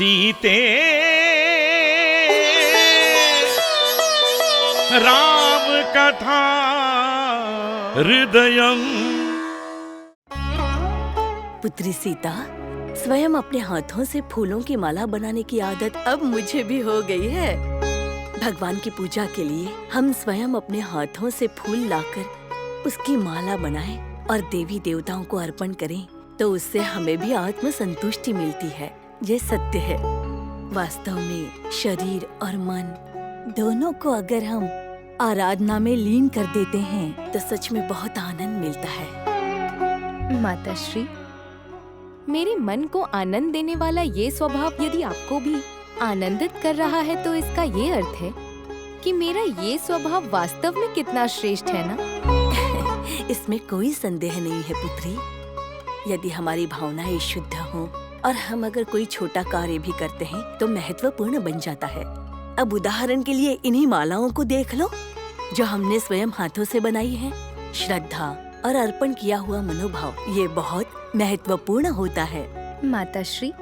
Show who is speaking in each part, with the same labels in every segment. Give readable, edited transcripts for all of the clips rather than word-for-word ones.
Speaker 1: सीते राम कथा हृदयम।
Speaker 2: पुत्री सीता, स्वयं अपने हाथों से फूलों की माला बनाने की आदत अब मुझे भी हो गई है। भगवान की पूजा के लिए हम स्वयं अपने हाथों से फूल लाकर उसकी माला बनाएं और देवी देवताओं को अर्पण करें तो उससे हमें भी आत्म संतुष्टि मिलती है। ये सत्य है। वास्तव में शरीर और मन दोनों को अगर हम आराधना में लीन कर देते हैं तो सच में बहुत आनंद मिलता है।
Speaker 3: माताश्री, मेरे मन को आनंद देने वाला ये स्वभाव यदि आपको भी आनंदित कर रहा है तो इसका ये अर्थ है कि मेरा ये स्वभाव वास्तव में कितना श्रेष्ठ है ना?
Speaker 2: इसमें कोई संदेह नहीं है पुत्री। यदि हमारी भावनाएं शुद्ध हों और हम अगर कोई छोटा कार्य भी करते हैं तो महत्वपूर्ण बन जाता है। अब उदाहरण के लिए इन्हीं मालाओं को देख लो जो हमने स्वयं हाथों से बनाई है। श्रद्धा और अर्पण किया हुआ मनोभाव ये बहुत महत्वपूर्ण होता है।
Speaker 3: माताश्री,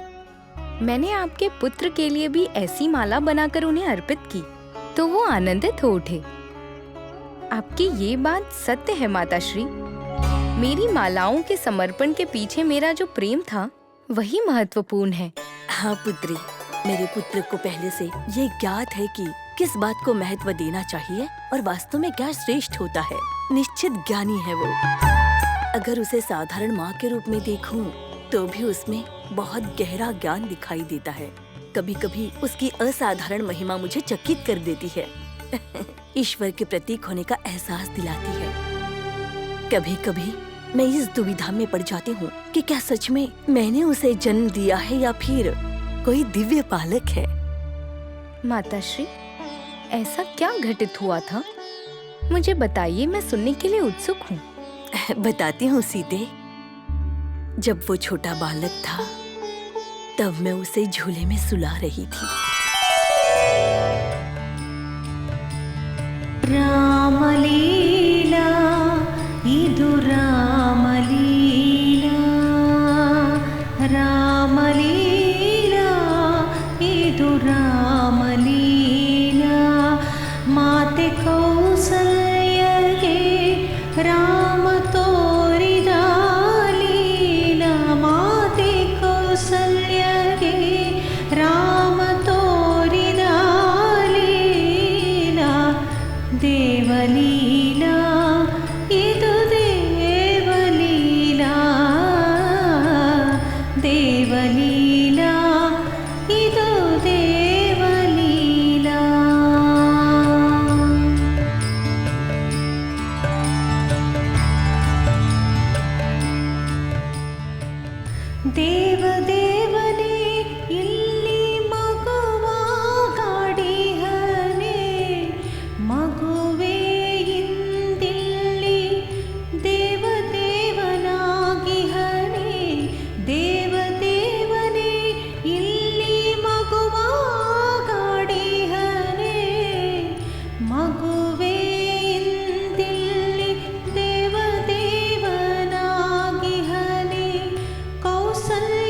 Speaker 3: मैंने आपके पुत्र के लिए भी ऐसी माला बनाकर उन्हें अर्पित की तो वो आनंदित हो उठे। आपकी ये बात सत्य है माताश्री। मेरी मालाओं के समर्पण के पीछे मेरा जो प्रेम था वही महत्वपूर्ण है।
Speaker 2: हाँ पुत्री, मेरे पुत्र को पहले से ये ज्ञात है कि किस बात को महत्व देना चाहिए और वास्तव में क्या श्रेष्ठ होता है। निश्चित ज्ञानी है वो। अगर उसे साधारण माँ के रूप में देखूं तो भी उसमें बहुत गहरा ज्ञान दिखाई देता है। कभी कभी उसकी असाधारण महिमा मुझे चकित कर देती है। ईश्वर के प्रतीक होने का एहसास दिलाती है। कभी कभी मैं इस दुविधा में पड़ जाती हूँ कि क्या सच में मैंने उसे जन्म दिया है या फिर कोई दिव्य पालक है।
Speaker 3: माताश्री, ऐसा क्या घटित हुआ था? मुझे बताइए, मैं सुनने के लिए उत्सुक हूँ।
Speaker 2: बताती हूँ सीते। जब वो छोटा बालक था तब मैं उसे झूले में सुला रही थी।
Speaker 4: रामलीला इदु रामलीला, रामलीला इदु रामलीला। माते कौसल्यगे राम तोरिदा लीला, माते कौसल्यगे राम तोरिदा लीला। देवलीला इदु देवलीला, देवलीला इदु देवलीला। ದೇವದೇವನೇ ಇಲ್ಲಿ ಮಗುವಾಗಾಡಿಹನೆ, ಮಗುವೇ ಇಂದಿಲ್ಲಿ ದೇವದೇವನಾಗಿಹನೆ, ದೇವದೇವನೇ ಇಲ್ಲಿ ಮಗುವಾಗಾಡಿಹನೆ, ಮಗುವೇ ಇಂದಿಲ್ಲಿ ದೇವದೇವನಾಗಿಹನೆ। ಕೌಸಲ್ಯ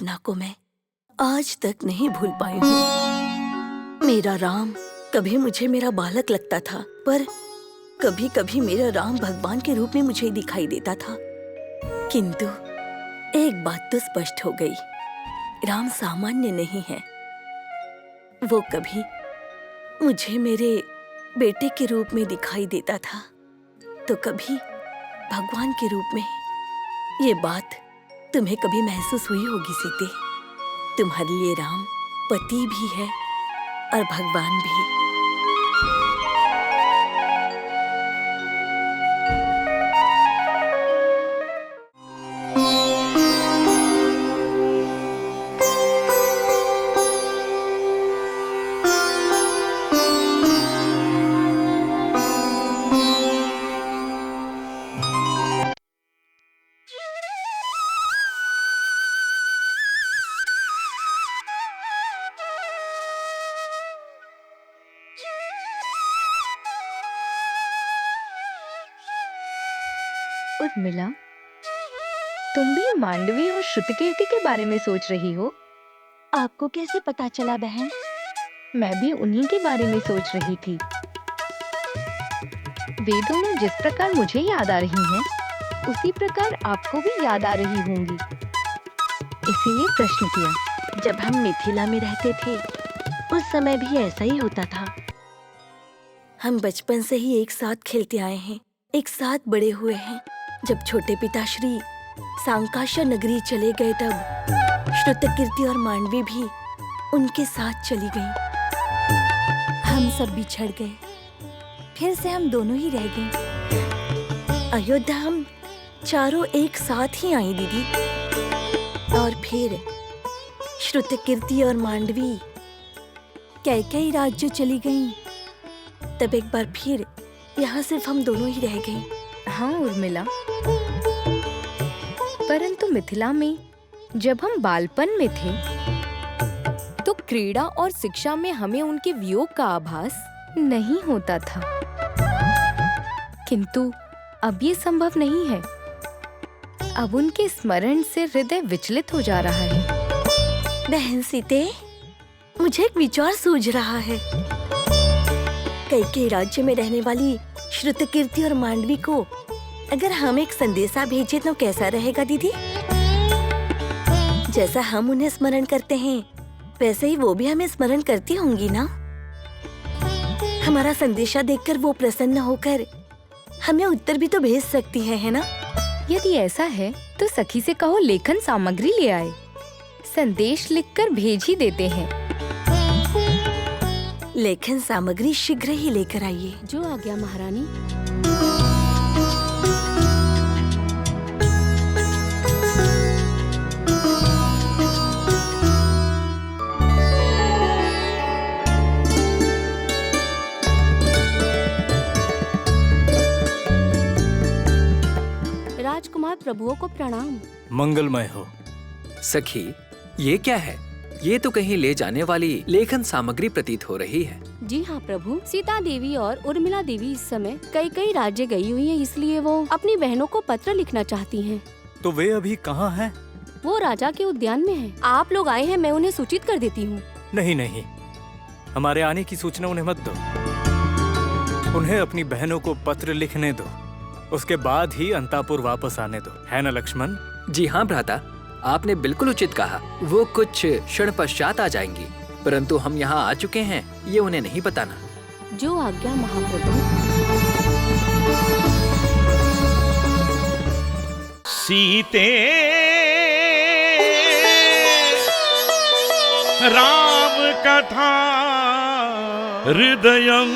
Speaker 2: घटना को मैं आज तक नहीं भूल पाई हूँ। मेरा राम कभी मुझे मेरा बालक लगता था, पर कभी कभी मेरा राम भगवान के रूप में मुझे दिखाई देता था। किंतु एक बात तो स्पष्ट हो गई, राम सामान्य नहीं है। वो कभी मुझे मेरे बेटे के रूप में दिखाई देता था, तो कभी भगवान के रूप में। ये बात तुम्हें कभी महसूस हुई होगी सीते। तुम्हारे लिए राम पति भी है और भगवान भी।
Speaker 3: उर्मिला, तुम भी मांडवी और श्रुतकीर्ति के बारे में सोच रही हो?
Speaker 2: आपको कैसे पता चला बहन?
Speaker 3: मैं भी उन्हीं के बारे में सोच रही थी। वे दोनों जिस प्रकार मुझे याद आ रही हैं, उसी प्रकार आपको भी याद आ रही होंगी। इसीलिए प्रश्न किया।
Speaker 2: जब हम मिथिला में रहते थे, उस समय भी ऐसा ही होता था। हम बचपन से ही एक साथ खेलते आए हैं, एक साथ बड़े हुए हैं। जब छोटे पिताश्री सांकाशा नगरी चले गए, तब श्रुतकीर्ति और मांडवी भी उनके साथ चली गईं। हम सब बिछड़ गए, फिर से हम दोनों ही रह गए। अयोध्या हम चारों एक साथ ही आई दीदी। और फिर श्रुतकीर्ति और मांडवी कैकेयी राज्य चली गईं। तब एक बार फिर यहाँ सिर्फ हम दोनों ही रह गए।
Speaker 3: हाँ उर्मिला, परंतु मिथिला में जब हम बालपन में थे, तो क्रीड़ा और शिक्षा में हमें उनके वियोग का आभास नहीं होता था। किंतु अब ये संभव नहीं है। अब उनके स्मरण से हृदय विचलित हो जा रहा है।
Speaker 2: बहन सीते, मुझे एक विचार सूझ रहा है। कैकेयी राज्य में रहने वाली श्रुतकीर्ति और मांडवी को अगर हम एक संदेशा भेजें तो कैसा रहेगा दीदी? जैसा हम उन्हें स्मरण करते हैं, वैसे ही वो भी हमें स्मरण करती होंगी ना? हमारा संदेशा देखकर वो प्रसन्न होकर हमें उत्तर भी तो भेज सकती है ना?
Speaker 3: यदि ऐसा है तो सखी से कहो लेखन सामग्री ले आए। संदेश लिखकर भेज ही देते हैं।
Speaker 2: लेखन सामग्री शीघ्र ही लेकर आइए।
Speaker 3: जो आज्ञा महारानी।
Speaker 5: राजकुमार प्रभुओं को प्रणाम।
Speaker 6: मंगलमय हो।
Speaker 7: सखी, ये क्या है? ये तो कहीं ले जाने वाली लेखन सामग्री प्रतीत हो रही है।
Speaker 5: जी हाँ प्रभु, सीता देवी और उर्मिला देवी इस समय कई राज्य गई हुई हैं, इसलिए वो अपनी बहनों को पत्र लिखना चाहती हैं।
Speaker 6: तो वे अभी कहाँ हैं?
Speaker 5: वो राजा के उद्यान में हैं। आप लोग आए हैं, मैं उन्हें सूचित कर देती हूँ।
Speaker 6: नहीं नहीं, हमारे आने की सूचना उन्हें मत दो। उन्हें अपनी बहनों को पत्र लिखने दो, उसके बाद ही अंतापुर वापस आने दो, है न लक्ष्मण?
Speaker 7: जी हाँ भ्राता, आपने बिल्कुल उचित कहा। वो कुछ क्षण पश्चात आ जाएंगी, परंतु हम यहाँ आ चुके हैं ये उन्हें नहीं बताना।
Speaker 5: जो आज्ञा महाप्रभु।
Speaker 1: सीते राम कथा हृदयं